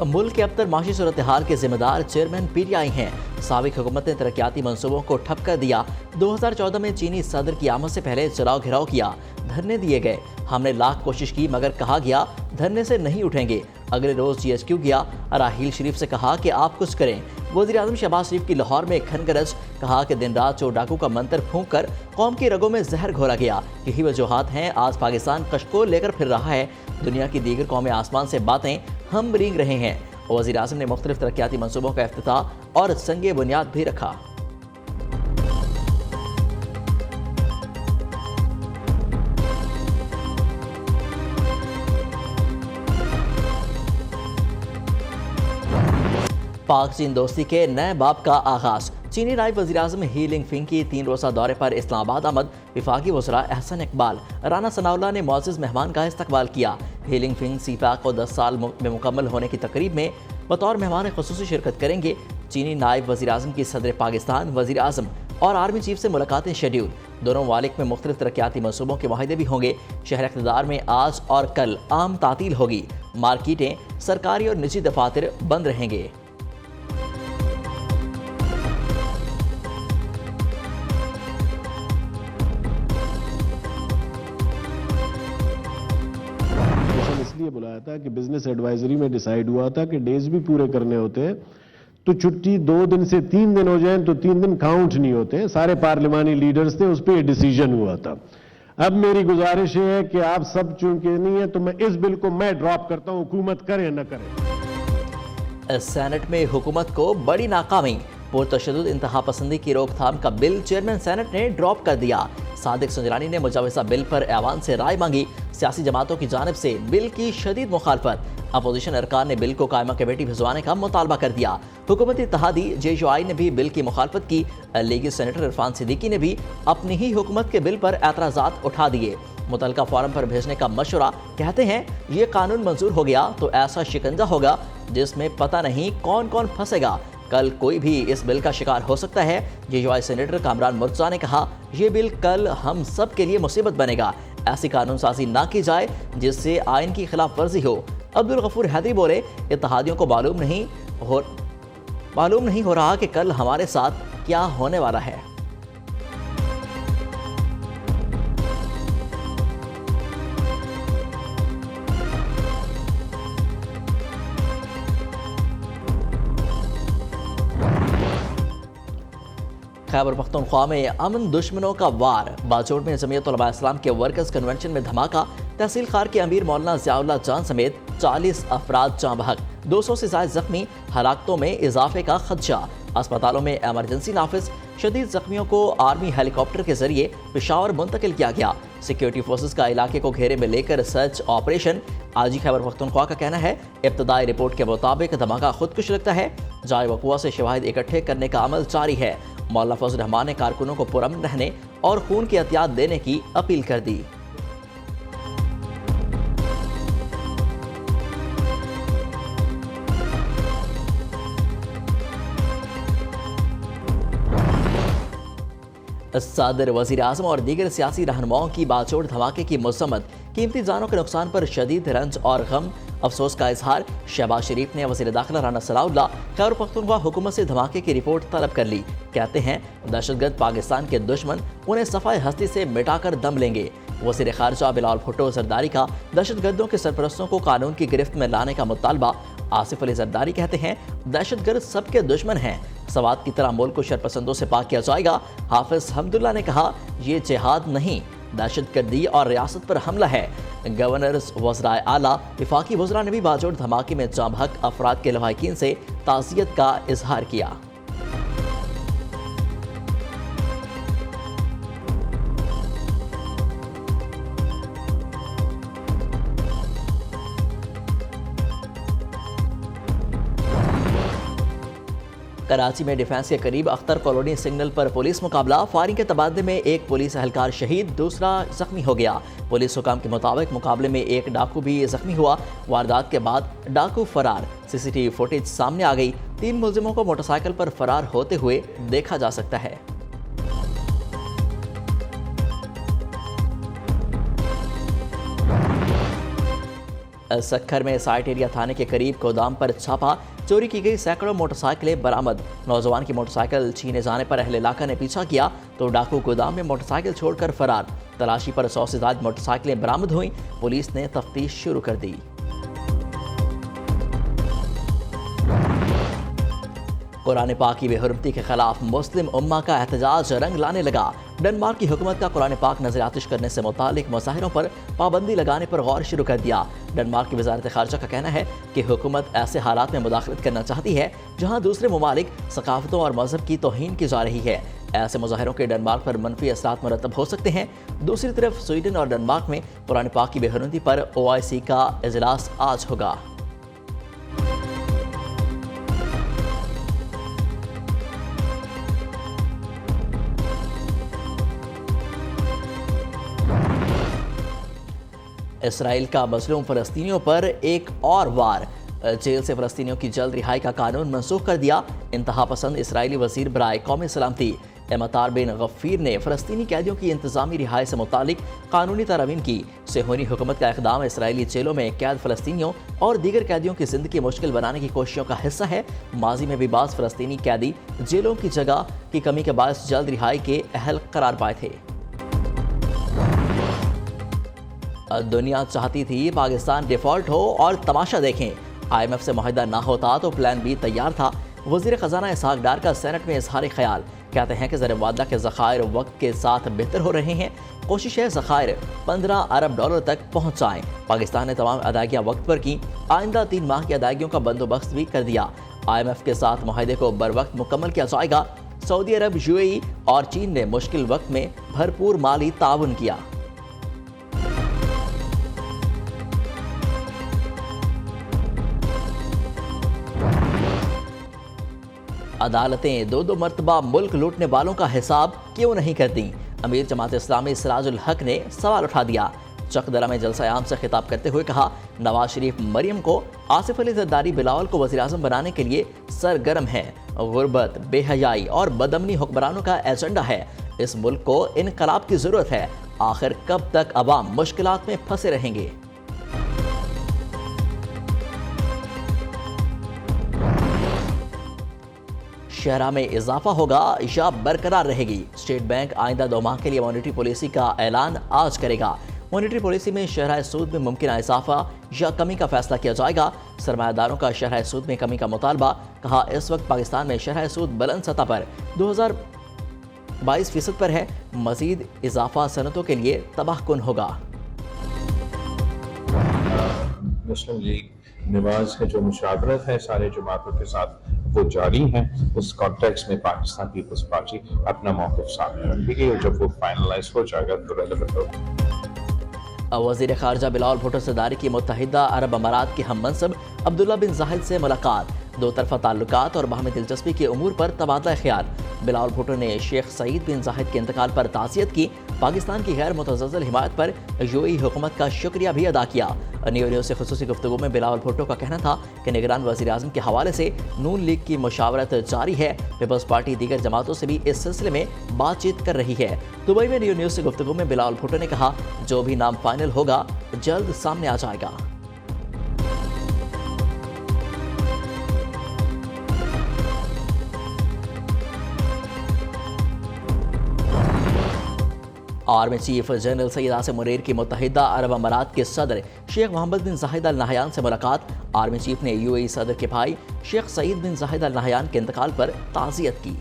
मुल्क के अबतर माशी सूरत हाल के जिम्मेदार चेयरमैन PTI हैं। साबिक हुकूमत ने तरक्याती मंसूबों को ठप कर दिया। 2014 में चीनी सदर की आमद से पहले चलाओ घिराव किया, धरने दिए गए। हमने लाख कोशिश की मगर कहा गया धरने से नहीं उठेंगे। अगले रोज GHQ गया, राहील शरीफ से कहा कि आप कुछ करें। वज़ीर-ए-आज़म शहबाज शरीफ की लाहौर में खनगरज, कहा कि दिन रात चोर डाकू का मंत्र फूंक कर कौम की रगों में जहर घोला गया। यही वजूहात हैं आज पाकिस्तान कशकोल लेकर फिर रहा है। दुनिया की दीगर कौमें आसमान से बातें हम रेंग रहे हैं। वज़ीर-ए-आज़म ने मुख्तलिफ तरक्याती मंसूबों का इफ्तिताह और संगे बुनियाद भी रखा। पाक चीन दोस्ती के नए बाब का आगाज। चीनी नायब वज़ीर-ए-आज़म ही लिंगफिंग की 3 रोज़ा दौरे पर इस्लामाबाद आमद। वफाकी वज़रा एहसन इकबाल, राना सनाउल्लाह ने मुअज़्ज़ज़ मेहमान का इस्तकबाल किया। ही लिंगफिंग सीपैक को 10 साल में मुकम्मल होने की तकरीब में बतौर मेहमान ख़ुसूसी शिरकत करेंगे। चीनी नायब वज़ीर-ए-आज़म की सदर पाकिस्तान, वज़ीर-ए-आज़म और आर्मी चीफ से मुलाकातें शेड्यूल। दोनों ममालिक में मुख्तलिफ तरक्याती मंसूबों के माहिदे भी होंगे। शहर इक़्तिदार में आज और कल आम तातील होगी। मार्केटें, सरकारी और निजी दफातर बंद रहेंगे। इसलिए बुलाया था कि बिजनेस एडवाइजरी में डिसाइड हुआ था कि डेज भी पूरे करने होते हैं, तो छुट्टी 2 दिन से 3 दिन हो जाए तो 3 दिन काउंट नहीं होते। सारे पार्लिमानी लीडर्स थे, उस पर डिसीजन हुआ था। अब मेरी गुजारिश है कि आप सब चूंकि नहीं है तो मैं इस बिल को मैं ड्रॉप करता हूं, हुकूमत करे न करे। सेनेट में हुकूमत को बड़ी नाकामी। पुरतशद्दुद इंतहा पसंदी की रोकथाम का बिल चेयरमैन सेनेट ने ड्रॉप कर दिया। सादिक सुंजरानी ने मुजाविजा बिल पर ऐवान से राय मांगी। सियासी जमातों की जानिब से बिल की शदीद मुखालफत। अपोजिशन अरकान ने बिल को कायमा कमेटी भिजवाने का मुतालबा कर दिया। हुकूमती इत्तेहादी JUI ने भी बिल की मुखालफत की। लीगी सेनेटर इरफान सिद्दीकी ने भी अपनी ही हुकूमत के बिल पर एतराज़ात उठा दिए। मुतलका फॉरम पर भेजने का मशवरा। कहते हैं ये कानून मंजूर हो गया तो ऐसा शिकंजा होगा जिसमें पता नहीं कौन कौन फंसेगा। कल कोई भी इस बिल का शिकार हो सकता है। JUI सेनेटर कामरान मुर्तज़ा ने कहा यह बिल कल हम सब के लिए मुसीबत बनेगा। ऐसी कानून साजी ना की जाए जिससे आइन की खिलाफ वर्जी हो। अब्दुल गफूर हैदरी बोले इत्तेहादियों को मालूम नहीं हो रहा कि कल हमारे साथ क्या होने वाला है। खैबर पख्तूनख्वा में अमन दुश्मनों का वार। बाजोड़ में जमीयत उलमा इस्लाम के वर्कर्स कन्वेंशन में धमाका। तहसील खार के अमीर मौलाना ज़ियाउल्लाह जान समेत 40 अफराद जाँ बहक, 200 से ज़ायद जख्मी। हलाकतों में इजाफे का खदशा। अस्पतालों में एमरजेंसी नाफिज। शदीद जख्मियों को आर्मी हेलीकॉप्टर के जरिए पेशावर मुंतकिल किया गया। सिक्योरिटी फोर्सेज का इलाके को घेरे में लेकर सर्च ऑपरेशन। आजी खैबर पख्तूनख्वा का कहना है इब्तदाई रिपोर्ट के मुताबिक धमाका खुदकुश लगता है। जाए वकुआ से शवाहिद इकट्ठे करने का अमल जारी है। मौलाना फजल रहमान ने कारकुनों को पुरअमन रहने और खून की एहतियात देने की अपील कर दी। सदर, वज़ीर-ए-आज़म और दीगर सियासी रहनुमाओं की बाजोड़ धमाके की मज़म्मत। कीमती जानों के नुकसान पर शदीद रंज और गम, अफसोस का इजहार। शहबाज शरीफ ने वज़ीर दाखिला राना सनाउल्लाह खैबर पख्तूनख्वा हुकूमत से धमाके की रिपोर्ट तलब कर ली। कहते हैं दहशतगर्द पाकिस्तान के दुश्मन उन्हें सफ़ाई हस्ती से मिटाकर दम लेंगे। वज़ीर ख़ारिजा बिलावल भुट्टो ज़रदारी का दहशतगर्दों के सरपरस्तों को कानून की गिरफ्त में लाने का मुतालबा। आसिफ अली ज़रदारी कहते हैं दहशतगर्द सबके दुश्मन हैं, सवात की तरह मुल्क को शरपसंदों से पाक किया जाएगा। हाफिज हमदुल्ला ने कहा ये जिहाद नहीं, दहशतगर्दी और रियासत पर हमला है। गवर्नर्स, वज़राए आला, वफाकी वज़रा ने भी बाजोड़ धमाके में जाँ बहक अफराद के लवाहिकीन से ताज़ियत का इजहार किया। कराची में डिफेंस के करीब अख्तर कॉलोनी सिग्नल पर पुलिस मुकाबला। फायरिंग के तबादले में एक पुलिस एहलकार शहीद, दूसरा जख्मी हो गया। पुलिस हुकाम के मुताबिक मुकाबले में एक डाकू भी जख्मी हुआ। वारदात के बाद डाकू फरार। CCTV फुटेज सामने आ गई। 3 मुलजिमों को मोटरसाइकिल पर फरार होते हुए देखा जा सकता है। सक्खर में साइट एरिया थाने के करीब गोदाम पर छापा, चोरी की गई सैकड़ों मोटरसाइकिलें बरामद। नौजवान की मोटरसाइकिल छीने जाने पर अहले इलाका ने पीछा किया तो डाकू गोदाम में मोटरसाइकिल छोड़कर फरार। तलाशी पर 100 से ज्यादा मोटरसाइकिलें बरामद हुई। पुलिस ने तफ्तीश शुरू कर दी। कुरान पाक की बेहुरमती के खिलाफ मुस्लिम उम्मा का एहतजाज रंग लाने लगा। डेनमार्क की हुकूमत का कुरान पाक नजर आतिश करने से मुतालिक मुजाहिरों पर पाबंदी लगाने पर गौर शुरू कर दिया। डेनमार्क की वजारत खारजा का कहना है कि हुकूमत ऐसे हालात में मुदाखलत करना चाहती है जहां दूसरे ममालिक सकाफतों और मजहब की तौहीन की जा रही है। ऐसे मुजाहिरों के डेनमार्क पर मनफी असरात मुरतब हो सकते हैं। दूसरी तरफ स्वीडन और डेनमार्क में कुरान पाक की बेहुरमती पर OIC का इजलास आज होगा। इसराइल का मजलूम फ़लस्तीनियों पर एक और वार। जेल से फ़लस्तीनियों की जल्द रिहाई का कानून मनसूख कर दिया। इंतहा पसंद इसराइली वज़ीर बराए कौमी सलामती एमतार बिन गफ़ीर ने फ़लस्तीनी कैदियों की इंतज़ामी रिहाई से मुतालिक कानूनी तरमीम की। सेहूनी हुकूमत का इक़दाम इसराइली जेलों में कैद फ़लस्तीनियों और दीगर कैदियों की ज़िंदगी मुश्किल बनाने की कोशिशों का हिस्सा है। माजी में भी बाज़ फ़लस्तीनी कैदी जेलों की जगह की कमी के बायस जल्द रिहाई के अहल करार पाए थे। दुनिया चाहती थी पाकिस्तान डिफॉल्ट हो और तमाशा देखें। IMF से मुआहदा ना होता तो प्लान बी तैयार था। वज़ीर ख़जाना इसहाक डार का सेनेट में इजहार ख्याल। कहते हैं कि ज़र वादा के ज़खायर वक्त के साथ बेहतर हो रहे हैं। कोशिश है ज़खायर 15 अरब डॉलर तक पहुँच जाएँ। पाकिस्तान ने तमाम अदायगियाँ वक्त पर की। आइंदा 3 माह की अदायगियों का बंदोबस्त भी कर दिया। IMF के साथ मुआहदे को बर वक्त मुकम्मल किया जाएगा। सऊदी अरब, UAE और चीन ने मुश्किल वक्त में भरपूर माली ताउन किया। अदालतें 2-2 मरतबा मुल्क लूटने वालों का हिसाब क्यों नहीं करती? अमीर जमात इस्लामी सिराजुल हक ने सवाल उठा दिया। चकदरा में जलसा आम से खिताब करते हुए कहा, नवाज शरीफ मरियम को, आसिफ अली जरदारी बिलावल को वज़ीर आज़म बनाने के लिए सरगर्म है। गुर्बत, बेहयाई और बदअमनी हुक्मरानों का एजेंडा है। इस मुल्क को इनकलाब की जरूरत है। आखिर कब तक अवाम मुश्किलात में फंसे रहेंगे? शहरा में इजाफा होगा या बरकरार रहेगी? स्टेट बैंक आइंदा 2 माह के लिए मॉनेटरी पॉलिसी का ऐलान आज करेगा। मॉनेटरी पॉलिसी में शरह सूद में मुमकिन इजाफा या कमी का फैसला किया जाएगा। सरमायादारों का शरह सूद में कमी का मुतालबा। कहा, इस वक्त पाकिस्तान में शरह सूद बुलंद सतह पर 2022% पर है। मजीद इजाफा सनतों के लिए तबाहकुन होगा। मुस्लिम लीग नवाज का जो मुशावरत है सारे जमातों के साथ वो जारी है। उस कॉन्टेक्स्ट में पाकिस्तान पीपल्स पार्टी अपना मौक़िफ़ सामने रखेगी और जब वो फाइनलाइज हो जाएगा तो रेलेवेंट होगा। वज़ीर ख़ारजा बिलावल भुट्टो सरदारी की मुत्तहिदा अरब अमारात के हम मनसब अब्दुल्ला बिन जाहिद से मुलाकात। 2 तरफ़ा ताल्लुकात और बाहमी दिलचस्पी के उमूर पर तबादला ख्याल। बिलावल भुट्टो ने शेख सईद बिन जाहिद के इंतकाल पर ताज़ियत की। पाकिस्तान की गैर मुतज़्ज़ल हिमायत पर UAE हुकूमत का शुक्रिया भी अदा किया। न्यूज़ से खुसूसी गुफ्तगू में बिलावल भुट्टो का कहना था कि निगरान वज़ीर आज़म के हवाले से नून लीग की मुशावरत जारी है। पीपल्स पार्टी दीगर जमातों से भी इस सिलसिले में बातचीत कर रही है। दुबई में न्यूज़ से गुफ्तगू में बिलावल भुट्टो ने कहा, जो भी नाम फाइनल होगा जल्द सामने आ जाएगा। Army chief general Syed Asim Munir की मुत्तहिदा अरब अमारात के सदर शेख मोहम्मद बिन जाहिद अल नहयान से मुलाकात। आर्मी चीफ ने UAE सदर के भाई शेख सईद बिन जाहिद अल नहयान के इंतकाल पर ताज़ियत की।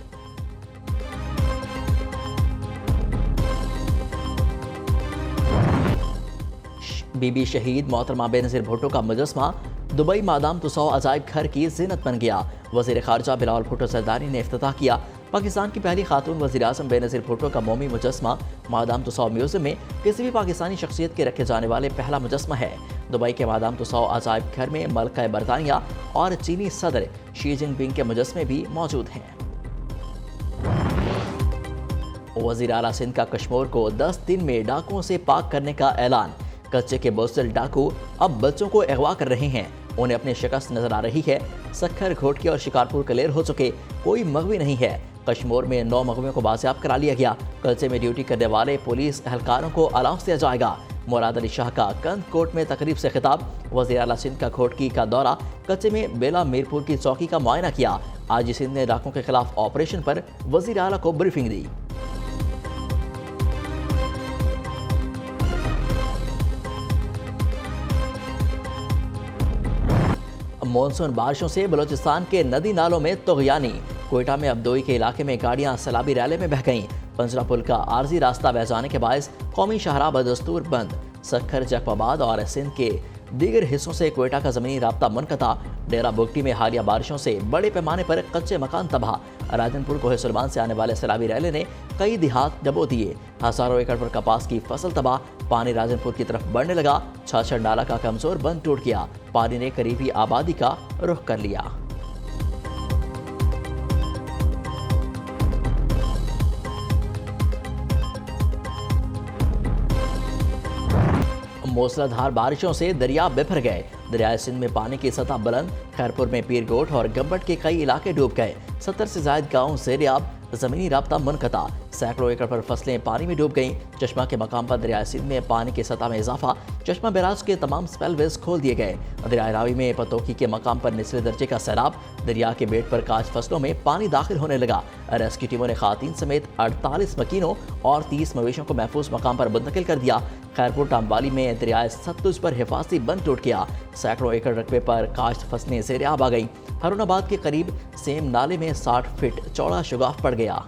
बीबी शहीद मोहतरमा बेनज़ीर भुट्टो का मुजस्मा दुबई मादाम तुसौ अजायब घर की ज़ीनत बन गया। वज़ीर ख़ारजा बिलावल भुट्टो सरदारी ने इफ्तिताह किया। पाकिस्तान की पहली खातून वज़ीर आज़म बेनज़ीर भुट्टो का मोमी मुजस्मा मादाम तुसौ म्यूज़ियम में किसी भी पाकिस्तानी शख्सियत के रखे जाने वाले पहला मुजस्मा है। दुबई के मादाम तुसौ अजायब घर में मलका बरतानिया और चीनी सदर शी जिनपिंग के मुजस्मे भी मौजूद हैं। वज़ीर आला सिंध का कश्मीर को 10 दिन में डाकुओं से पाक करने का ऐलान। कच्चे के बोस्टल डाकू अब बच्चों को अगवा कर रहे हैं। उन्हें अपनी शिकस्त नजर आ रही है। सक्खर, घोटकी और शिकारपुर क्लियर हो चुके, कोई मगवी नहीं है। कश्मीर में 9 मगवियों को बाजियाब करा लिया गया। कल्चे में ड्यूटी करने वाले पुलिस एहलकारों को अलाउंस दिया जाएगा। मुराद अली शाह का कंद कोट में तकरीब से खिताब। वज़ीर आला सिंध का खोटकी का दौरा। कच्चे में बेला मीरपुर की चौकी का मुआयना किया। आईजी सिंध ने डाकुओं के खिलाफ ऑपरेशन पर वज़ीर आला को ब्रीफिंग दी। मॉनसून बारिशों से बलूचिस्तान के नदी नालों में तुग़यानी। कोयटा में अबदोई के इलाके में गाड़ियां सैलाबी रैले में बह गईं। पंजरा पुल का आर्जी रास्ता बह जाने के बायस कौमी शाहराह बदस्तूर बंद। सखर, जैकबाबाद और सिंध के दीगर हिस्सों से कोयटा का ज़मीनी राब्ता मुनक़ता। डेरा बुगटी में हालिया बारिशों से बड़े पैमाने पर कच्चे मकान तबाह। राजनपुर कोहे सुलमान से आने वाले सैलाबी रैले ने कई देहात डबो दिए। हज़ारों एकड़ पर कपास की फसल तबाह। पानी राजनपुर की तरफ बढ़ने लगा। छाछड़ नाला का कमजोर बंद टूट गया। पानी ने करीबी आबादी का रुख कर लिया। मूसलाधार बारिशों से दरिया बिफर गए। दरियाए सिंध में पानी की सतह बुलंद। खैरपुर में पीरगोट और गब्बट के कई इलाके डूब गए। 70 से ज्यादा गांव ज़ेर-ए-आब। ज़मीनी राब्ता मुनक़ता। सैकड़ों एकड़ पर फसलें पानी में डूब गईं। चश्मा के मकाम पर दरियाए सिंध में पानी की सतह में इजाफा। चश्मा बैराज के तमाम स्पेलवेज खोल दिए गए। दरियाए रावी में पतोकी के मकाम पर निचले दर्जे का सैलाब। दरिया के बेट पर काज फसलों में पानी दाखिल होने लगा। रेस्क्यू टीमों ने खातीन समेत 48 मकीनों और 30 मवेशियों को महफूज मकाम पर मुंतकिल कर दिया। खैरपुर टामवाली में दरियाए सतलुज पर हिफाजती बंद टूट गया। सैकड़ों एकड़ रकबे पर काश्त फसलें ज़ेर-ए-आब आ गईं। हारूनाबाद के करीब सेम नाले में 60 फीट चौड़ा शुगाफ पड़ गया।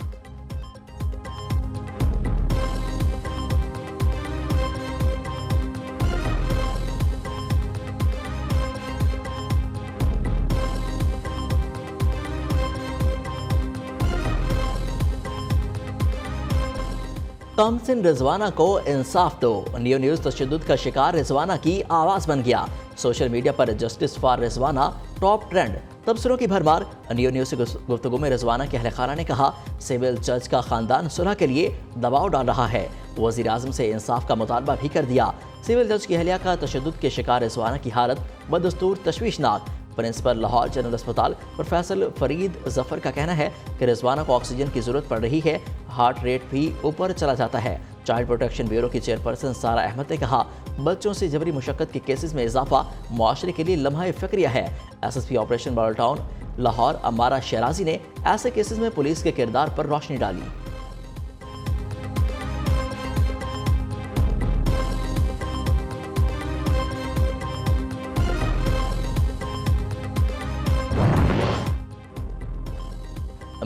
तमसिन रिजवाना को इंसाफ दो। न्यू न्यूज़ तशद्दुद का शिकार रिजवाना की आवाज़ बन गया। सोशल मीडिया पर justice for Rizwana top trend. तबसरों की भरमार। न्यू न्यूज़ से गुफ्तगू में रिजवाना के अहलखाना ने कहा, सिविल जज का खानदान सुलह के लिए दबाव डाल रहा है। वज़ीर आज़म से इंसाफ का मुतालबा भी कर दिया। सिविल जज की अहलिया का तशद्दुद के शिकार रिजवाना की हालत बदस्तूर तशवीशनाक। प्रिंसिपल लाहौर जनरल अस्पताल प्रोफेसर फरीद जफर का कहना है कि रिजवाना को ऑक्सीजन की जरूरत पड़ रही है। हार्ट रेट भी ऊपर चला जाता है। चाइल्ड प्रोटेक्शन ब्यूरो की चेयरपर्सन सारा अहमद ने कहा, बच्चों से जबरी मुशक्कत के केसेस में इजाफा मुआशरे के लिए लम्हा फ़िक्रिया है। SSP operation model town Lahore अमारा शराजी ने ऐसे केसेस में पुलिस के किरदार पर रोशनी डाली।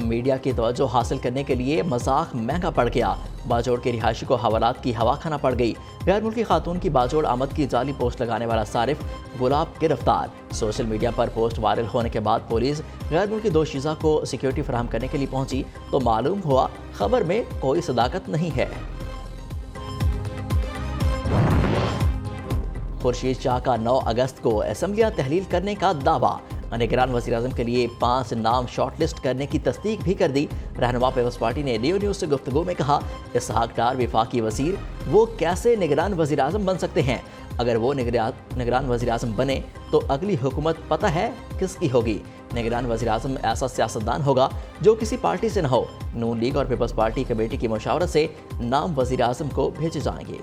मीडिया की तवज्जो हासिल करने के लिए मजाक महंगा पड़ गया। बाजोड़ के रिहायशी को हवालात की हवा खाना पड़ गई। गैर मुल्की खातून की बाजोड़ आमद की जाली पोस्ट लगाने वाला सारिफ गुलाब गिरफ्तार। सोशल मीडिया पर पोस्ट वायरल होने के बाद पुलिस गैर मुल्की दोशीज़ा को सिक्योरिटी फराहम करने के लिए पहुंची तो मालूम हुआ खबर में कोई सदाकत नहीं है। खुर्शीद शाह का 9 अगस्त को असेंबलियां तहलील करने का दावा। निगरान वज़ीर-ए-आज़म के लिए 5 नाम शॉर्टलिस्ट करने की तस्दीक भी कर दी। रहनुमा पीपल्स पार्टी ने न्यू न्यूज़ से गुफ्तगू में कहा, इसहाक डार वफाकी वज़ीर वो कैसे निगरान वज़ीर-ए-आज़म बन सकते हैं? अगर वो निगरान वज़ीर-ए-आज़म बने तो अगली हुकूमत पता है किसकी होगी। निगरान वज़ीर-ए-आज़म ऐसा सियासतदान होगा जो किसी पार्टी से न हो। नून लीग और पीपल्स पार्टी कमेटी की मशावरत से नाम वज़ीर-ए-आज़म को भेजे जाएंगे।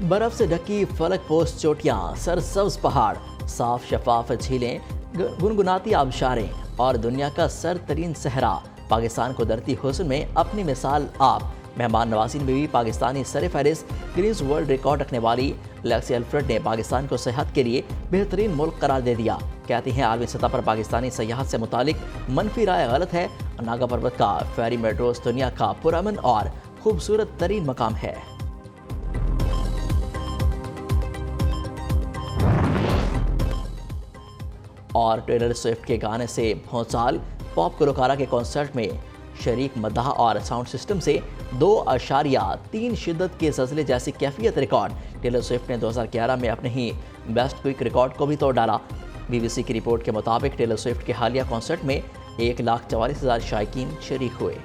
बर्फ से ढकी फलक पोस्ट चोटियां, सरसब्ज पहाड़, साफ शफाफ झीलें, गुनगुनाती आबशारें और दुनिया का सरतरीन सहरा। पाकिस्तान को दरती हुस्न में अपनी मिसाल आप। मेहमान नवाजी में भी पाकिस्तानी सर-ए-फ़हरिस्त गिनीज वर्ल्ड रिकॉर्ड रखने वाली लेक्सी अल्फ्रेड ने पाकिस्तान को सेहत के लिए बेहतरीन मुल्क करार दे दिया। कहती हैं आलमी सतह पर पाकिस्तानी सयाहत से मुतालिक मनफी राय गलत है। नागा पर्वत का फेरी मेट्रोस दुनिया का पुरअमन और खूबसूरत तरीन मकाम है। और टेलर स्विफ्ट के गाने से भौचाल। पॉप गुलकारा के कॉन्सर्ट में शरीक मदाह और साउंड सिस्टम से 2.3 शिद्दत के ज़लज़ले जैसी कैफियत रिकॉर्ड। टेलर स्विफ्ट ने 2011 में अपने ही बेस्ट क्विक रिकॉर्ड को भी तोड़ डाला। BBC की रिपोर्ट के मुताबिक टेलर स्विफ्ट के हालिया कॉन्सर्ट में 1,44,000 शायकीन शरीक हुए।